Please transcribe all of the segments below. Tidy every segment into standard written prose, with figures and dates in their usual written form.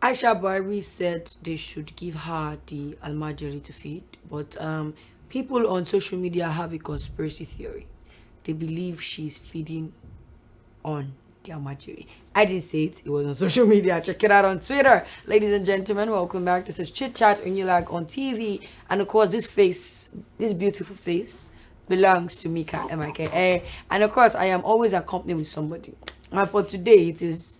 Aisha Bari said they should give her the almajiri to feed, but people on social media have a conspiracy theory. They believe she's feeding on the almajiri. I didn't say it, it was on social media. Check it out on Twitter. Ladies and gentlemen, welcome back. This is Chitchat Unilagtv on TV. And of course, this beautiful face belongs to Mika MIKA. And of course, I am always accompanied with somebody. And for today, it is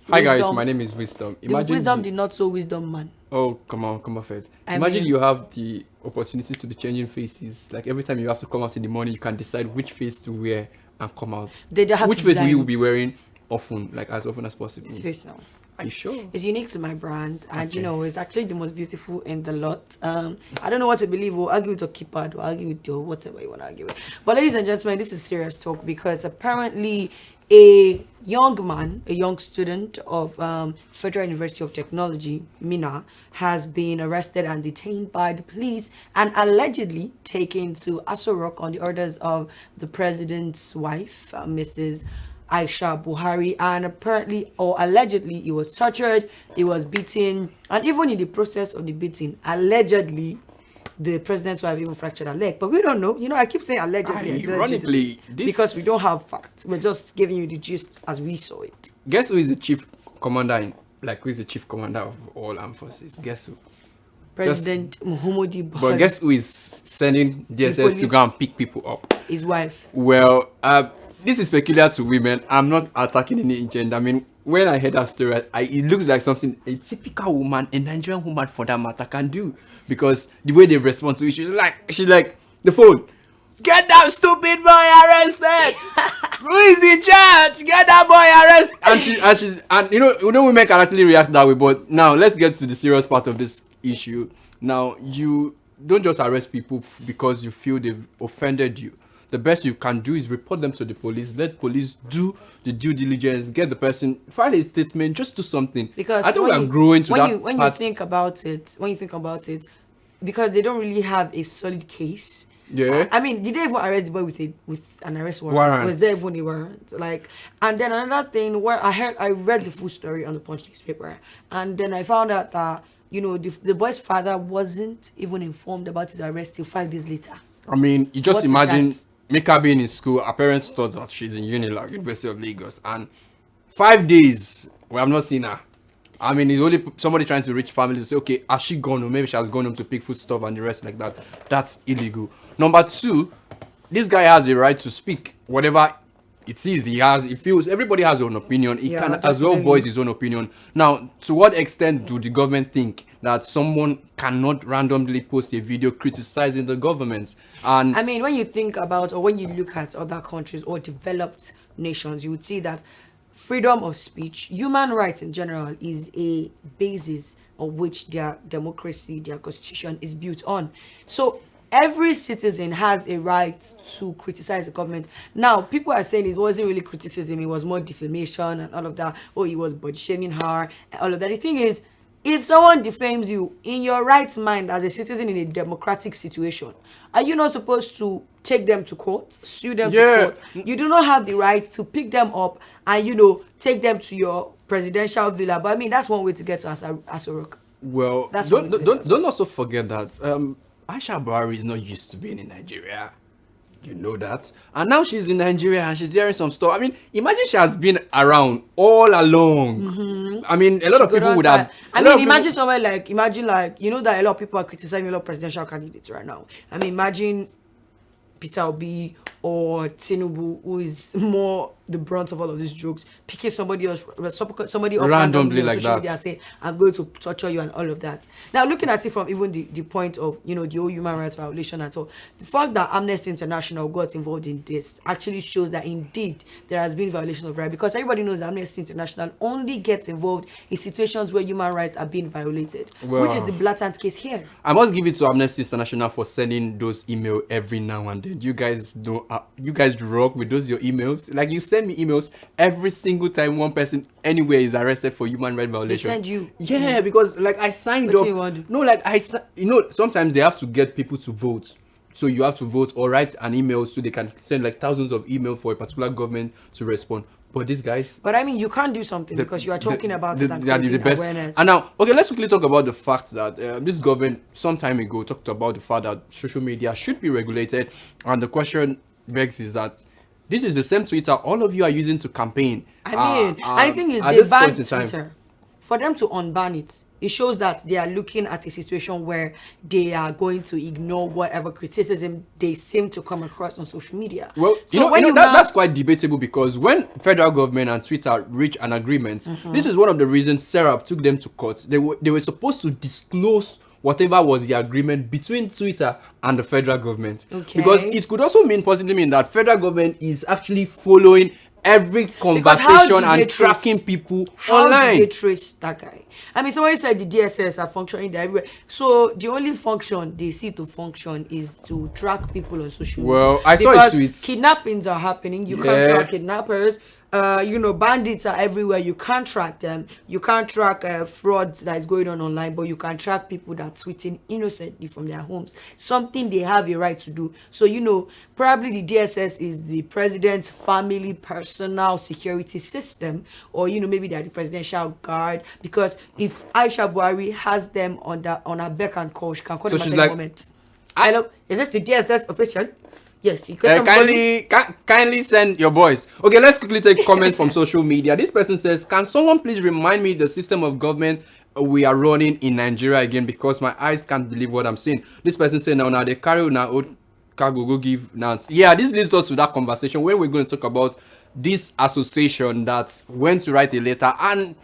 Hi guys, my name is Wisdom. The not so wisdom man. Oh, come on first. Imagine you have the opportunity to be changing faces. Like every time you have to come out in the morning, you can decide which face to wear and come out. Which face will you be wearing often, like as often as possible? This face now. Are you sure? It's unique to my brand, and it's actually the most beautiful in the lot. I don't know what to believe. We'll argue with your keypad, or argue with your whatever you want to argue with. But ladies and gentlemen, this is serious talk because apparently a young student of Federal University of Technology, Mina, has been arrested and detained by the police and allegedly taken to Aso Rock on the orders of the president's wife, Mrs. Aisha Buhari, and apparently or allegedly he was tortured, he was beaten, and even in the process of the beating, allegedly the president's wife even fractured her leg. But we don't know. I keep saying allegedly. Ironically, because we don't have facts. We're just giving you the gist as we saw it. Guess who is the chief commander who is the chief commander of all armed forces? Guess who? President Muhammadu Buhari. But guess who is sending DSS to go and pick people up? His wife. Well, this is peculiar to women. I'm not attacking any gender. I mean, when I heard that story, it looks like something a typical woman, a Nigerian woman for that matter, can do. Because the way they respond to it, she's like, the phone, get that stupid boy arrested. Who is in charge? Get that boy arrested. And women can actually react that way. But now let's get to the serious part of this issue. Now, you don't just arrest people because you feel they've offended you. The best you can do is report them to the police. Let police do the due diligence. Get the person, file a statement, just do something. Because I think we're growing to that. When you think about it, because they don't really have a solid case. Yeah. I mean, did they even arrest the boy with an arrest warrant? Was there even a warrant? And then another thing where I read the full story on the Punch newspaper, and then I found out that the boy's father wasn't even informed about his arrest till 5 days later. I mean, you just imagine Mika being in school. Her parents thought that she's in Unilagtv, University of Lagos, and 5 days we have not seen her. I mean, it's only somebody trying to reach family to say, okay, has she gone home? Maybe she has gone home to pick food stuff and the rest like that. That's illegal. Number two, this guy has a right to speak. Whatever it is, he feels everybody has their own opinion. He can as well voice his own opinion. Now, to what extent do the government think that someone cannot randomly post a video criticizing the government? And I mean, when you think about or when you look at other countries or developed nations, you would see that freedom of speech, human rights in general, is a basis on which their democracy, their constitution is built on. So every citizen has a right to criticize the government. Now, people are saying it wasn't really criticism, it was more defamation and all of that. Oh, he was body shaming her and all of that. The thing is, if someone defames you in your right mind as a citizen in a democratic situation, are you not supposed to take them to court, sue them to court? You do not have the right to pick them up and take them to your presidential villa. But I mean, that's one way to get to Aso Rock. Well, don't also forget that Aisha Buhari is not used to being in Nigeria. You know that. And now she's in Nigeria and she's hearing some stuff. I mean, imagine she has been around all along. Mm-hmm. I mean, a lot of people would have... imagine somewhere that a lot of people are criticizing a lot of presidential candidates right now. I mean, imagine Peter Obi or Tinubu, who is more the brunt of all of these jokes, picking somebody else, somebody up randomly like social media, say, I'm going to torture you and all of that. Now, looking at it from even the point of, the whole human rights violation at all, the fact that Amnesty International got involved in this actually shows that indeed there has been violation of rights, because everybody knows that Amnesty International only gets involved in situations where human rights are being violated, which is the blatant case here. I must give it to Amnesty International for sending those emails every now and then. You guys rock with those your emails. Like, you send me emails every single time one person anywhere is arrested for human rights violation. They send you? Yeah, because I signed up. No, sometimes they have to get people to vote so you have to vote or write an email so they can send like thousands of emails for a particular government to respond. But these guys, But I mean, you can't do something because you are talking about it and they are creating the best. awareness. And now, okay, let's quickly talk about the fact that this government some time ago talked about the fact that social media should be regulated. And the question begs is that this is the same Twitter all of you are using to campaign. I mean, I think it's at they this point banned in time- Twitter. For them to unban it, it shows that they are looking at a situation where they are going to ignore whatever criticism they seem to come across on social media. Well, So that's quite debatable because when federal government and Twitter reach an agreement, this is one of the reasons Serap took them to court. They were supposed to disclose whatever was the agreement between Twitter and the federal government. Okay. Because it could also possibly mean that federal government is actually following every Because how conversation do they and tracking trace- people How online. do they trace that guy? I mean, somebody said the DSS are functioning there everywhere. So the only function they see to function is to track people on social media. Well, I saw a Because tweet. kidnappings are happening. You Yeah. can't track kidnappers. Bandits are everywhere. You can't track them. You can't track frauds that is going on online, but you can track people that are tweeting innocently from their homes. Something they have a right to do. So probably the DSS is the president's family personal security system, or maybe they're the presidential guard. Because if Aisha Buhari has them on her beck and call, she can call So them at she's any like, moment. I know. Is this the DSS official? Yes, you can Kindly send your voice. Okay, let's quickly take comments from social media. This person says, can someone please remind me the system of government we are running in Nigeria again, because my eyes can't believe what I'm seeing. This person said, now they carry now old cargo go give now. Yeah, this leads us to that conversation where we're going to talk about this association that went to write a letter and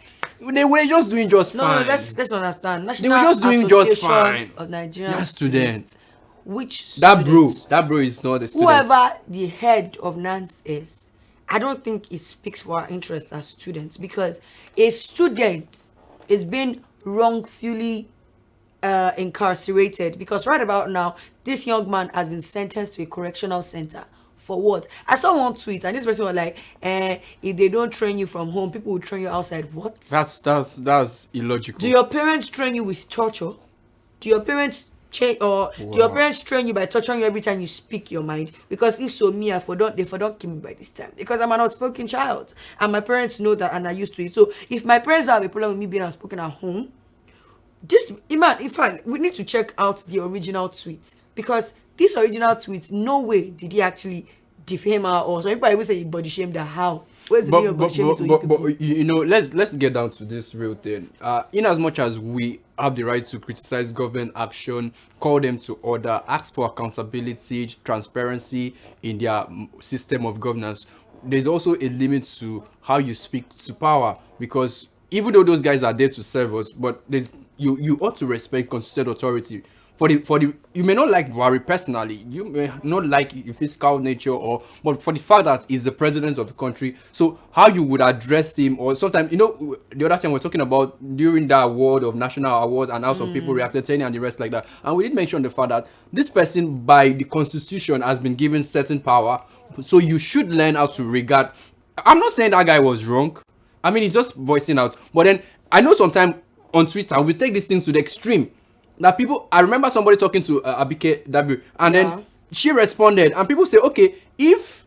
they were just doing just fine. No, let's understand. They were just doing just fine. Of Nigerian They're students. Which That students? bro is not a student. Whoever the head of NANS is, I don't think it speaks for our interest as students, because a student is being wrongfully incarcerated, because right about now this young man has been sentenced to a correctional center. For what? I saw one tweet and this person was like, if they don't train you from home, people will train you outside. What? That's illogical. Do your parents train you with torture? Do your parents do your parents train you by torturing you every time you speak your mind? Because if so, me, they don't kill me by this time, because I'm an outspoken child and my parents know that and are used to it. So if my parents have a problem with me being outspoken at home, we need to check out the original tweet, because this original tweet, no way did he actually defame her, or some people even say he body shamed her. How? Where's the meaning of body shaming to you people? Let's get down to this real thing. In as much as we have the right to criticize government action, call them to order, ask for accountability, transparency in their system of governance, there's also a limit to how you speak to power, because even though those guys are there to serve us, but you ought to respect constituted authority. For the you may not like Buhari personally, you may not like his fiscal nature, but for the fact that he's the president of the country, so how you would address him, or sometimes the other time we're talking about during the award of national awards and how some people reacted, Tenny and the rest like that, and we did mention the fact that this person by the constitution has been given certain power, so you should learn how to regard. I'm not saying that guy was wrong. I mean, he's just voicing out, but then I know sometimes on Twitter we take these things to the extreme. That people, I remember somebody talking to Abike W, and then she responded, and people say, okay, if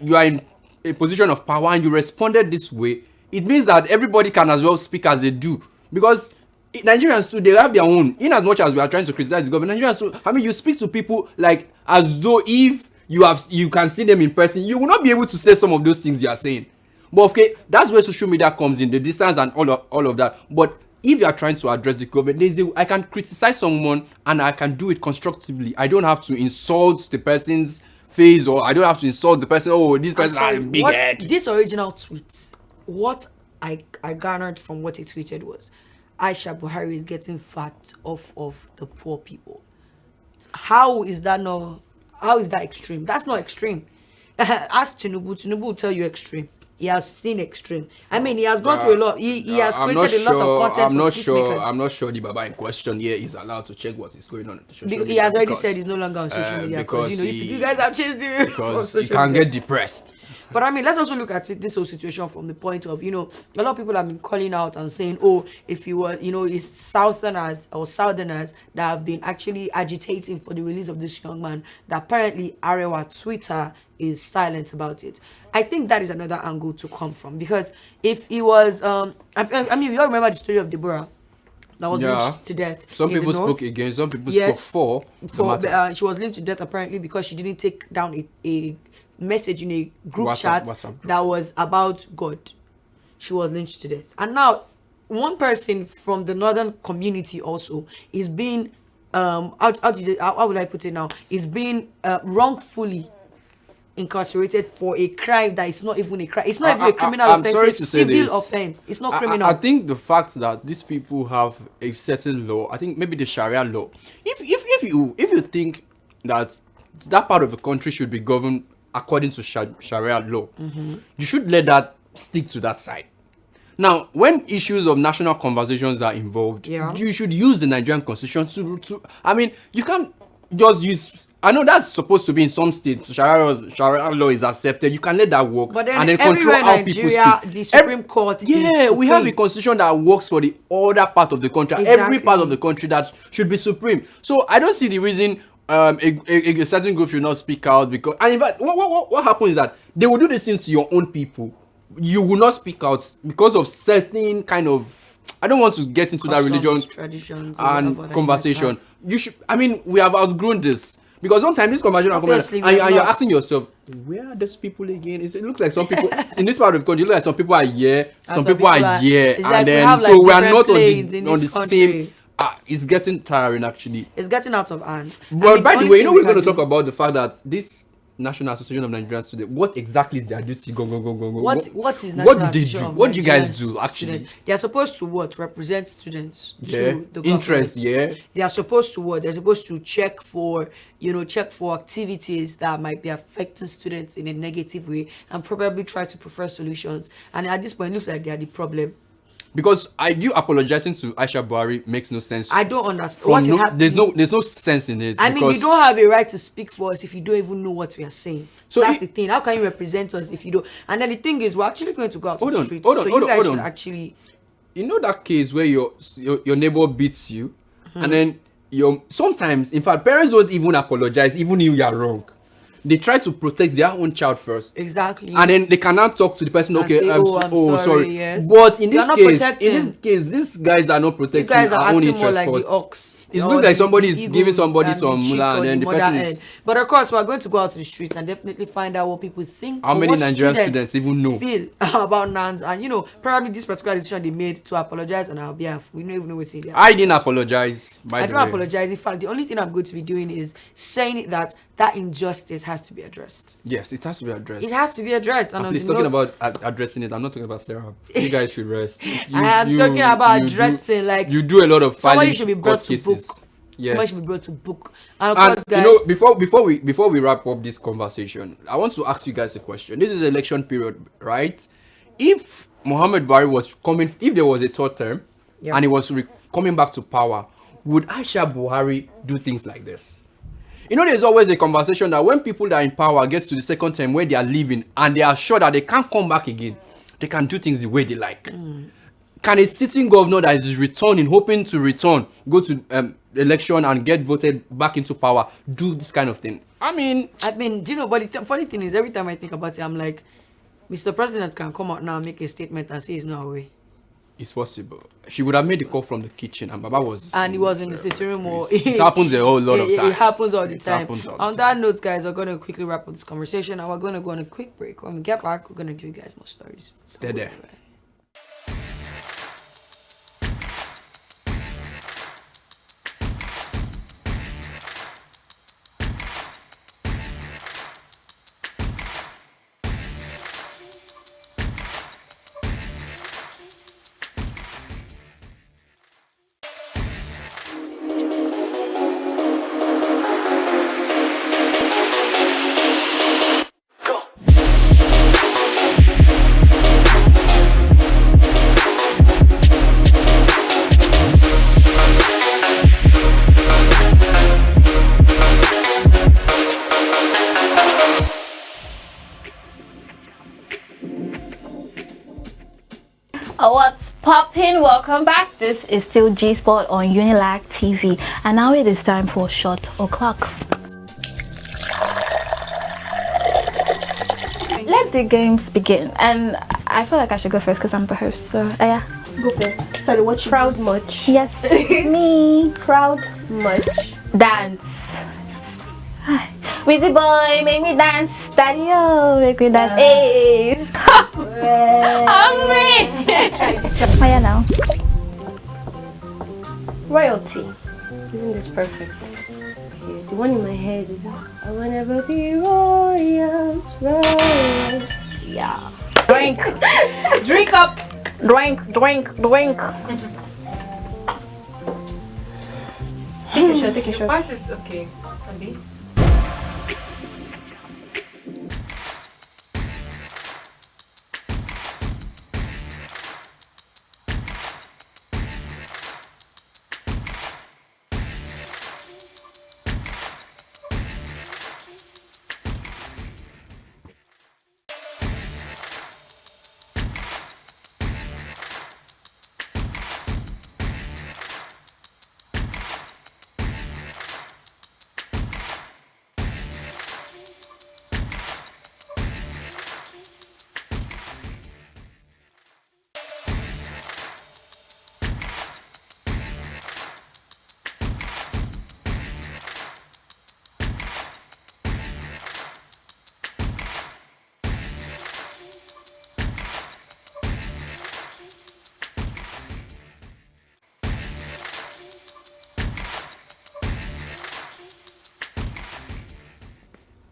you are in a position of power and you responded this way, it means that everybody can as well speak as they do, because Nigerians too, they have their own. In as much as we are trying to criticize the government, Nigerians too, I mean, you speak to people like as though if you can see them in person, you will not be able to say some of those things you are saying. But okay, that's where social media comes in, the distance and all of that. But if you are trying to address the government, I can criticize someone and I can do it constructively. I don't have to insult the person's face, or I don't have to insult the person. Oh, this person has a big head. This original tweet, what I garnered from what he tweeted was, Aisha Buhari is getting fat off of the poor people. How is that extreme? That's not extreme. Ask Tinubu will tell you extreme. He has seen extreme. I mean, he has gone through a lot. He has created a lot of content for skit makers. I'm not sure the Baba in question here is allowed to check what is going on the social media. He has already said he's no longer on social media, because you guys have changed him. Because you can get depressed. But I mean, let's also look at this whole situation from the point of, a lot of people have been calling out and saying, oh, if you were, it's Southerners or Southerners that have been actually agitating for the release of this young man, that apparently Arewa Twitter is silent about it. I think that is another angle to come from, because if he was, I mean, we all remember the story of Deborah that was lynched to death. Some people spoke against, some people spoke for. She was lynched to death apparently because she didn't take down a message in a group chat that was about God. She was lynched to death. And now, one person from the northern community also is being, how would I put it now? Is being wrongfully incarcerated for a crime that is not even a crime. It's not even a criminal offense. It's a civil offense. It's not criminal. I think the fact that these people have a certain law, I think maybe the Sharia law. If you think that part of the country should be governed according to Sharia law, you should let that stick to that side. Now, when issues of national conversations are involved, you should use the Nigerian constitution to. I mean, you can't just use. I know that's supposed to be in some states. Sharia law is accepted. You can let that work, but then and then control how Nigeria, people speak. The Supreme Court. Yeah, we have a constitution that works for the other part of the country. Exactly. Every part of the country that should be supreme. So I don't see the reason a certain group should not speak out, because. And in fact, what happens is that they will do this thing to your own people. You will not speak out because of certain kind of. I don't want to get into customs, that religion traditions and conversation. You should. I mean, we have outgrown this. Because sometimes this conversation and you're asking yourself, where are those people again? It looks like some people in this part of the country, it looks like some people are here, some people are here, and like then have, so like, we are not on the country. same. It's getting tiring actually. It's getting out of hand. But by the way, we're going to talk about the fact that this National Association of Nigerian Students, what exactly is their duty? Go. What is National What do they Association do? of What do you guys Nigerian do actually? Students? They are supposed to what? Represent students to the government. Interest, They are supposed to what? They're supposed to check for activities that might be affecting students in a negative way and probably try to prefer solutions. And at this point, it looks like they are the problem. Because you apologizing to Aisha Buhari makes no sense. I don't understand. There's no sense in it. I mean, you don't have a right to speak for us if you don't even know what we are saying. So that's the thing. How can you represent us if you don't? And then the thing is, we're actually going to go out to the streets. So you guys should actually. You know that case where your neighbor beats you, and then sometimes, in fact, parents don't even apologize, even if you are wrong. They try to protect their own child first. Exactly. And then they cannot talk to the person, okay, say, I'm sorry. Yes. But in this case, these guys are not protecting our own interest like first. The ox. It looks like somebody is giving somebody some mula, and then the person is. But of course, we're going to go out to the streets and definitely find out what people think. How many Nigerian students even know feel about NANS, and probably this particular decision they made to apologize on our behalf. We don't even know what's in there. I didn't apologize. I don't apologize. In fact, the only thing I'm going to be doing is saying that injustice has to be addressed. Yes, it has to be addressed. It has to be addressed. And please, talking about addressing it, I'm not talking about Sarah. You guys should rest. I am talking about addressing, like you do a lot of somebody should be brought to book. Yes. Somebody should be brought to book. And guys, before we wrap up this conversation, I want to ask you guys a question. This is election period, right? If Muhammad Buhari was coming, if there was a third term, and he was coming back to power, would Aisha Buhari do things like this? There's always a conversation that when people that are in power gets to the second term where they are leaving and they are sure that they can't come back again, they can do things the way they like. Can a sitting governor that is returning, hoping to return, go to election and get voted back into power, do this kind of thing? I mean, but the funny thing is, every time I think about it, I'm like, Mr. President can come out now and make a statement and say he's not away. It's possible. She would have made the call from the kitchen, and Baba was. And he was in the sitting room. It happens a whole lot of time. It happens all the time. On that note, guys, we're going to quickly wrap up this conversation, and we're going to go on a quick break. When we get back, we're going to give you guys more stories. Stay there. What's poppin'? Welcome back. This is still G Sport on Unilagtv, and now it is time for Shot O'Clock. Let the games begin, and I feel like I should go first because I'm the host. So yeah, Go first. Sorry, what you proud much? yes, me. Proud much. Dance. Wizzy boy, make me dance. Daddy, oh, make me dance. Hey. I'm ready. Oh yeah, now. Royalty. Isn't this perfect? Okay, the one in my head is I will never be royals, royals. Yeah. Drink. Drink up. Drink. Take a shot. Why is it okay? Abi?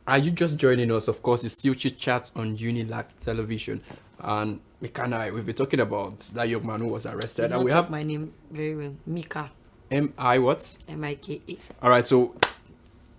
Are you just joining us? Of course, it's still Chitchat on Unilagtv television. And Mika and I, we've been talking about that young man who was arrested. And we have my name very well. Mika. M.I. what? M-I-K-A. Alright, so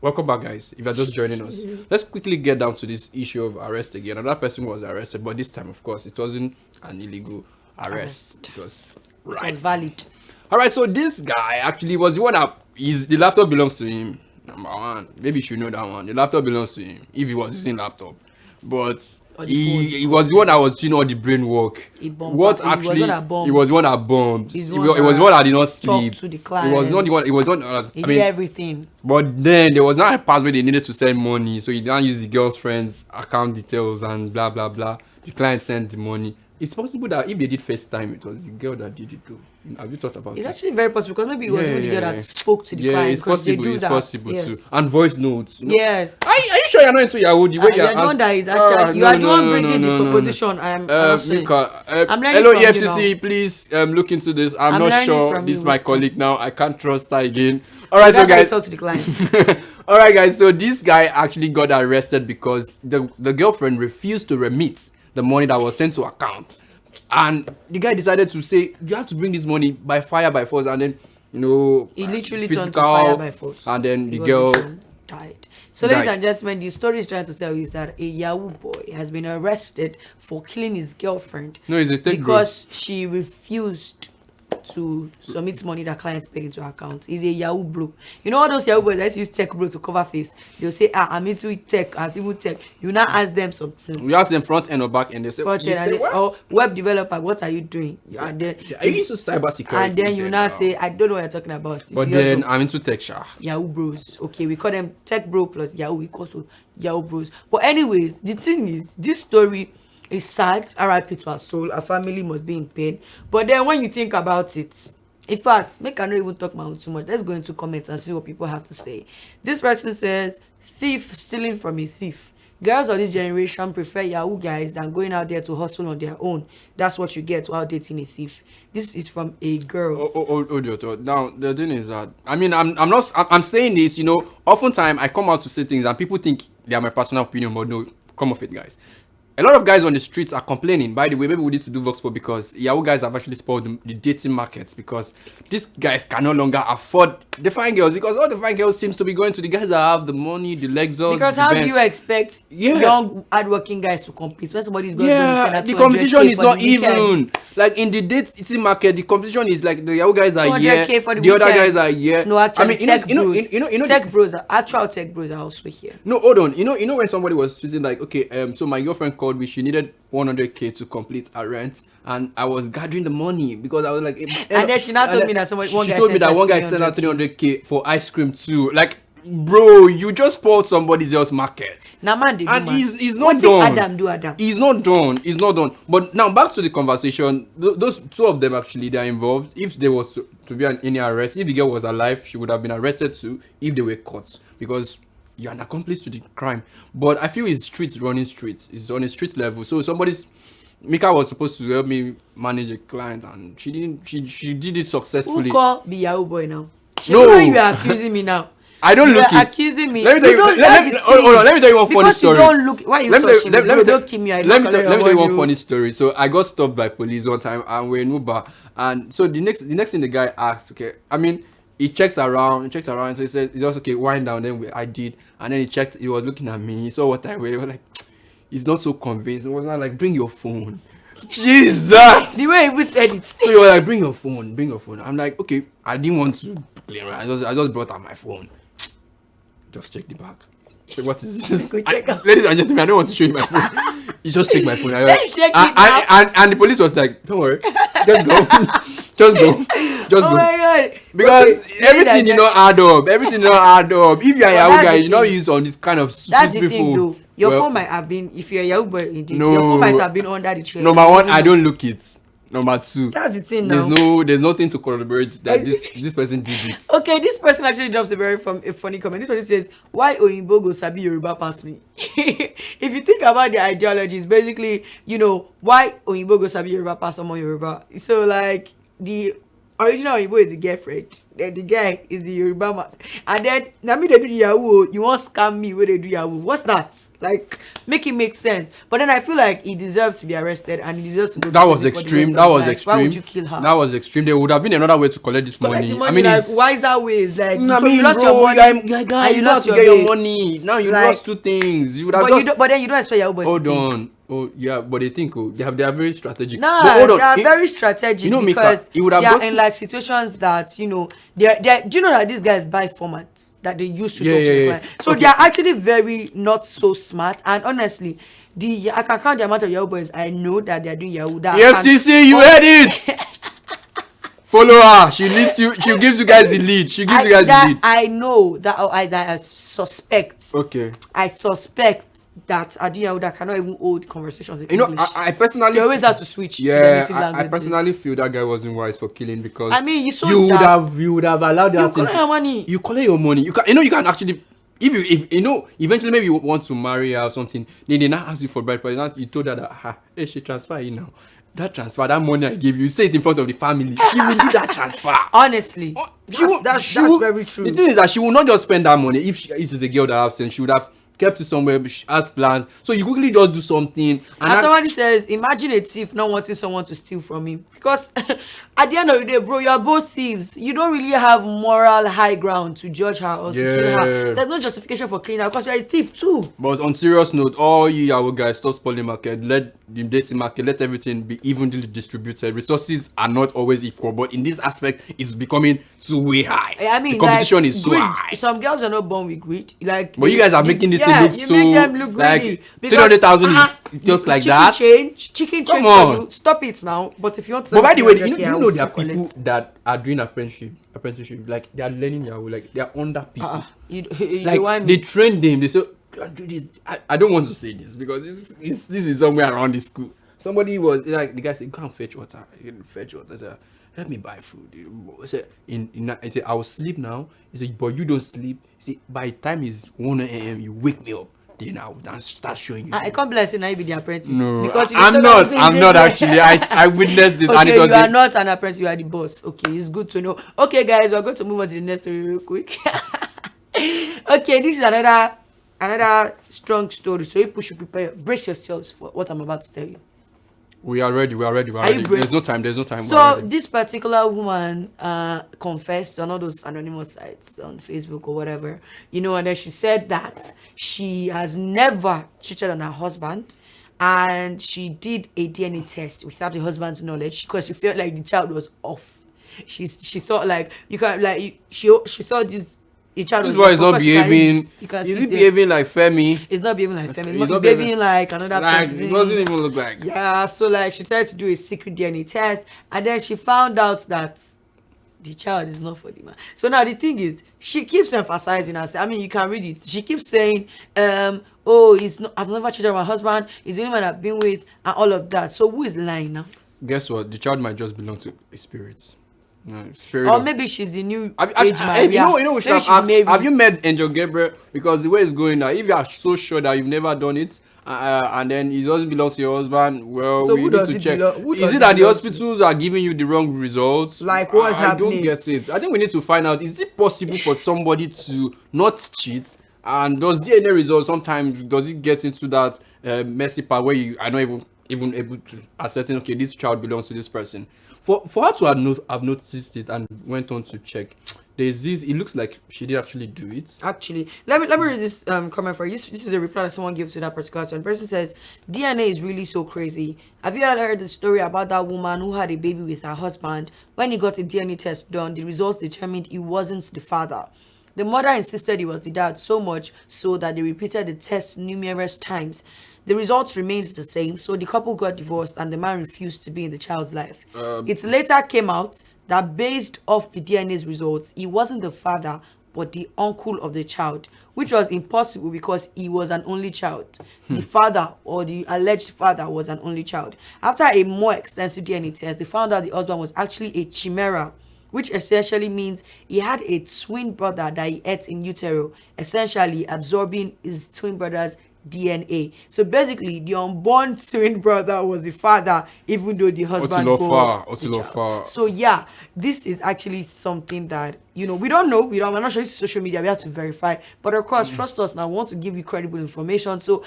welcome back, guys. If you're just joining us, let's quickly get down to this issue of arrest again. Another person was arrested, but this time, of course, it wasn't an illegal arrest. It was It right. was valid. Alright, so this guy actually was the one that the laptop belongs to him. Number one, maybe you should know that one. The laptop belongs to him if he was using laptop, but Or the phone. he was the one that was doing all the brain work. He bombed. What He was actually? the one that bombed. He was the one that bombed. He's He the was, one he was the one that did not talked sleep. to the He was not the one. He was not. He I did mean, everything. but then there was not a part where they needed to send money, so he didn't use the girlfriend's account details and blah blah blah. The client sent the money. It's possible that if they did FaceTime, it was the girl that did it too. Have you thought about It's it? actually very possible because maybe it was even the girl Yeah. that spoke to the client. It's 'cause they possible. do It's that. possible Yes. too. And voice notes. Yes. Are you sure you're not into Yahoo? The way You're the one that is actually. You are the one bringing the proposition. I'm not saying. Mika, I'm learning hello from you EFCC, please look into this. I'm I'm not learning sure. from This you, is my Mr. colleague now. I can't trust her again. All right, so That's how you guys. talk to the client. All right, guys. So this guy actually got arrested because the girlfriend refused to remit the money that was sent to account, and the guy decided to say you have to bring this money by fire by force, and then He literally turned to physical, fire by force. and then He the was girl literally died. So, ladies died. and gentlemen, the story is trying to tell you is that a Yahoo boy has been arrested for killing his girlfriend No, it's a tech bro. because she refused to submit money that clients paid into her account. He's a Yahoo bro. You know all those Yahoo boys that use tech bro to cover face. They'll say, I'm into tech, I'm into tech. You now ask them something. We ask them front end or back end. They say, Front you end, say and what? or web developer, what are you doing? And then, Are you into cyber security? and then He you said, now "No." say, I don't know what you're talking about. You But see then also I'm into tech, sha. Yahoo bros. Okay, we call them tech bro plus Yahoo equals to Yahoo bros. But anyways, the thing is, this story is sad. R.I.P. to our soul. Our family must be in pain. But then when you think about it, in fact, make I not even talk my own too much. Let's go into comments and see what people have to say. This person says, thief stealing from a thief. Girls of this generation prefer Yahoo guys than going out there to hustle on their own. That's what you get while dating a thief. This is from a girl. Now the thing is that I'm saying this, oftentimes I come out to say things and people think they are my personal opinion, but no, come off it, guys. A lot of guys on the streets are complaining. By the way, maybe we need to do Vox Pop because Yahoo guys have actually spoiled the dating markets because these guys can no longer afford the fine girls because all the fine girls seems to be going to the guys that have the money, the Lexus. Because the how Benz. do you expect Yeah. young, hardworking guys to compete when somebody is going to Yeah, send the out competition 200K is for not the weekend? even. Like in the dating market, the competition is like the Yahoo guys are here, 200K for the other weekend. guys are here. No, actually, tech bros. Tech the- bros, actual tech bros are also here. No, hold on. You know when somebody was tweeting like, okay, so my girlfriend called called me. She needed 100k to complete her rent, and I was gathering the money because I was like, And then she now told me that one she guy told me sent that her one guy sent her 300K. 300k for ice cream too. Like, bro, you just spoiled somebody else's market. Now man, they do And man. he's not What done. Adam do Adam. He's not done. He's not done. But now back to the conversation. Those two of them actually, they're involved. If there was to be any arrest, if the girl was alive, she would have been arrested too. If they were caught, because you're an accomplice to the crime. But I feel it's streets running streets. It's on a street level. So Mika was supposed to help me manage a client, and she didn't. She did it successfully. Who call the Yahoo boy now? No. You are accusing me now. I don't look You're it. accusing me. Let me tell you. Hold on. Let me tell you one funny story. Because you don't look. Why are you touching me? Bro, don't keep me. Let me tell you one funny story. So I got stopped by police one time, and we're in Uber. And so the next thing the guy asked, okay, I mean, he checked around. So he said, "It's just okay, wind down." Then I did, and then he checked. He was looking at me. He saw what I wear. He was like, he's not so convinced. It was not like, bring your phone. Jesus. The way he said it. So you were like, bring your phone. I'm like, okay, I didn't want to clear it. I just brought out my phone. Just check the back. So what is this? Ladies and gentlemen, I don't want to show you my phone. You just check my phone. And the police was like, don't worry, just go, just go. Oh my god! Because okay, everything you know add up. If you're a Yahoo guy, you know use on this kind of that's stupid the thing, though. Your phone might have been, if you're a Yahoo boy, indeed, No. your phone might have been under the chair. Number one, I don't look it. Number two, That's the thing now. there's nothing to corroborate that this person did it. Okay, this person actually drops a funny comment. This person says, "Why Oyinbo go sabi Yoruba pass me?" If you think about the ideologies, basically, why Oyinbo go sabi Yoruba pass someone Yoruba. So like the original Oyinbo is the girlfriend, then the guy is the Yoruba man, and then now me they do the Yahoo. You want scam me where they do Yahoo? What's that? Like, make it make sense. But then I feel like he deserves to be arrested and he deserves to go. That was extreme. Why would you kill her? That was extreme. There would have been another way to collect this money. I mean, like wiser ways. Like, so you lost bro, your money. and you lost to get your money. Now you lost two things. You would have But then you don't expect your boys. Hold on. Oh yeah, but they think they are very strategic. Nah, but hold on. they are very strategic because Mika, would have they are in like situations that do you know that these guys buy formats that they use to talk to the client. So they are actually very not so smart. And honestly, I can count the amount of Yahoo boys I know that they are doing Yahoo. The FCC, you heard it. Follow her. She leads you. She gives you guys the lead. I know that I suspect. Okay. I suspect that Yahoo that cannot even hold conversations in English. I personally, they always have to switch to the native language. I personally feel that guy wasn't wise for killing because I mean, you would have allowed that. You collect your money. You collect your money. You can actually. If eventually maybe you want to marry her or something, then they not ask you for bride price. Now you told her that hey, she transfer you now. That transfer, that money I gave you, say it in front of the family. She will do that transfer. Honestly, that's very true. The thing is that she will not just spend that money. If it is a girl that has sense, she would have kept it somewhere. She has plans, so you quickly just do something. And somebody says, imagine a thief not wanting someone to steal from him, because at the end of the day, bro, you are both thieves. You don't really have moral high ground to judge her or to kill her. There's no justification for killing her because you're a thief too. But on serious note, all you Yahoo guys, stop spoiling market. Let the dating market, let everything be evenly distributed. Resources are not always equal, but in this aspect, it's becoming too way high. I mean, the competition is so greed. high. Some girls are not born with greed. Like, but you guys are making this look so make them look greedy. Like 300,000 is just like that. Chicken change for you. Stop it now. But if you want to, but by the way, you know there are people that are doing apprenticeship, like they are learning Yahoo, like they are under people. Like they train them. They say, "Don't do this." I don't want to say this because this is somewhere around the school. Somebody was like, the guy said, "Go and fetch water." You can fetch water. I said, "Let me buy food." I said, I said, "I will sleep now." He said, "But you don't sleep." He said, "By the time it's 1 a.m., you wake me up. Then I will start showing you." I can't bless you now. You be the apprentice. No, because I'm not actually. I witnessed this. Okay, and it was you are not an apprentice. You are the boss. Okay, it's good to know. Okay, guys, we're going to move on to the next story real quick. Okay, this is another strong story. So you should prepare. Brace yourselves for what I'm about to tell you. We are ready. There's no time. So this particular woman confessed on all those anonymous sites on Facebook or whatever, and then she said that she has never cheated on her husband, and she did a DNA test without the husband's knowledge because she felt like the child was off. She thought like she thought this the child This was boy is not of course she carried behaving. it. You can Is see he there. behaving like Femi? It's not behaving like Femi. He's It's not behaving like another Like, person. it doesn't even look like. Yeah, so like she tried to do a secret DNA test, and then she found out that the child is not for the man. So now the thing is, she keeps emphasizing and I mean, you can read it. She keeps saying, oh, it's not. I've never cheated on my husband. He's the only man I've been with, and all of that. So who is lying now? Guess what? The child might just belong to a spirit. Spirit. Or of- maybe she's the new Have- age have- Maria. you know, we should Maybe have she's asked, Mary. have you met Angel Gabriel? Because the way it's going now, if you are so sure that you've never done it, and then it doesn't belong to your husband, well, So we who need does to it check. belong- who Is does it it that the belong to? hospitals are giving you the wrong results? Like, what's I happening? don't get it. I think we need to find out, is it possible for somebody to not cheat? And does DNA results sometimes, does it get into that messy part where you are not even able to ascertain, okay, this child belongs to this person? For her to have noticed it and went on to check, there's this, it looks like she did actually do it. Actually, let me read this comment for you. This is a reply that someone gave to that particular one. The person says, DNA is really so crazy. Have you ever heard the story about that woman who had a baby with her husband? When he got a DNA test done, the results determined he wasn't the father. The mother insisted he was the dad, so much so that they repeated the test numerous times. The results remained the same, so the couple got divorced and the man refused to be in the child's life. It later came out that based off the DNA's results, he wasn't the father but the uncle of the child, which was impossible because he was an only child. The father, or the alleged father, was an only child. After a more extensive DNA test, they found out the husband was actually a chimera, which essentially means he had a twin brother that he ate in utero, essentially absorbing his twin brother's DNA. So basically, the unborn twin brother was the father, even though the husband bore the child. So yeah, this is actually something that, you know, we don't know. We're not sure it's social media. We have to verify. But of course, trust us. Now, we want to give you credible information. So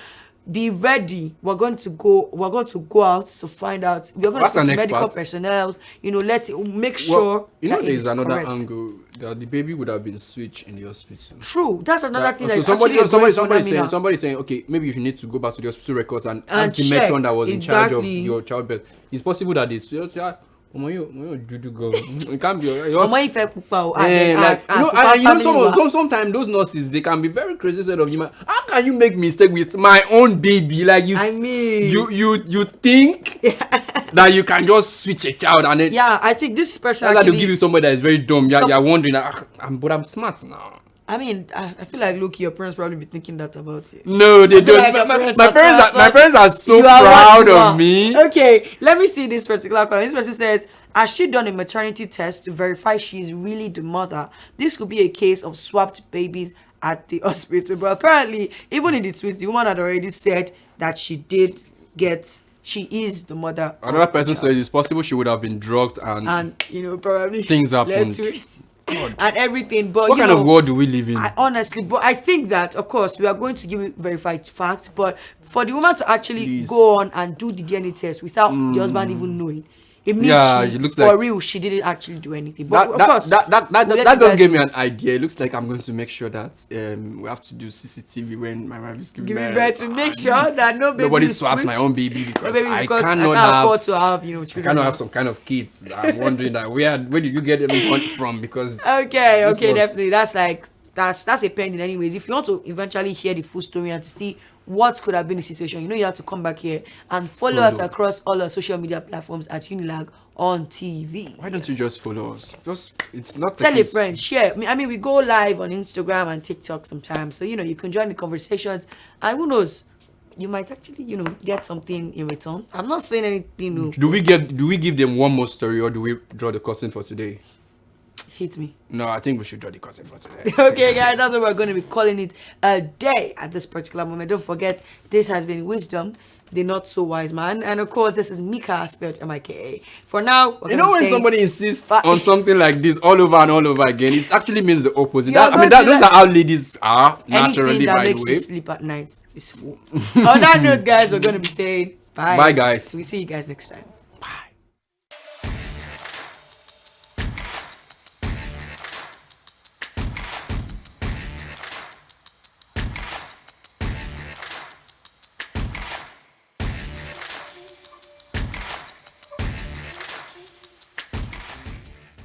be ready. We're going to go out to find out. We're going to speak to medical personnel. You know, let's make sure. You know, that there's another correct angle that the baby would have been switched in the hospital. True. That's another thing. So That somebody saying, okay, maybe you need to go back to the hospital records and ask the check. matron that was in charge of Exactly. your childbirth. It's possible that this. You say, you go. It can't be. Sometimes those nurses, they can be very crazy sort of human. How can you make mistake with my own baby? Like you, I mean, you think that you can just switch a child and then I think this person that's like to actually give you somebody that is very dumb. You're wondering, but I'm smart now. I mean, I feel like look, your parents probably be thinking that about it. No, they don't. Like My parents are so proud of me. Okay, let me see this particular comment. This person says, has she done a maternity test to verify she's really the mother? This could be a case of swapped babies at the hospital. But apparently, even in the tweets, the woman had already said that she is the mother. Another person says it's possible she would have been drugged and you know, probably things slept happened. with and everything. But what kind of world do we live in? But I think that, of course, we are going to give you verified facts. But for the woman to actually Please. go on and do the DNA test without the husband even knowing, it means it looks for like real she didn't actually do anything. But of that course, that does give me an idea. It looks like I'm going to make sure that we have to do CCTV when my wife is giving birth to make sure that nobody swaps my own baby because I I can't cannot afford to have, you know, children. I cannot have some kind of kids. I'm wondering that where did you get them from? Because okay, definitely. That's a pending anyways. If you want to eventually hear the full story and to see what could have been the situation, you know, you have to come back here and follow us across all our social media platforms at Unilag on TV. Why don't you just follow us? It's not tell a friend, share. I mean, we go live on Instagram and TikTok sometimes, so you know you can join the conversations, and who knows, you might actually, you know, get something in return. I'm not saying anything new. Do we give them one more story, or do we draw the curtain for today? Hit me. No, I think we should draw the curtain for today. Okay, guys, that's what we're going to be calling it a day at this particular moment. Don't forget, this has been Wisdom, the Not So Wise Man. And of course, this is Mika, spelled M-I-K-A. For now, you know, when somebody insists on something like this all over and all over again, it actually means the opposite. Those are how ladies are naturally, that by makes the way. you sleep at night is full. On that note, guys, we're going to be saying bye. Bye, guys. So we see you guys next time.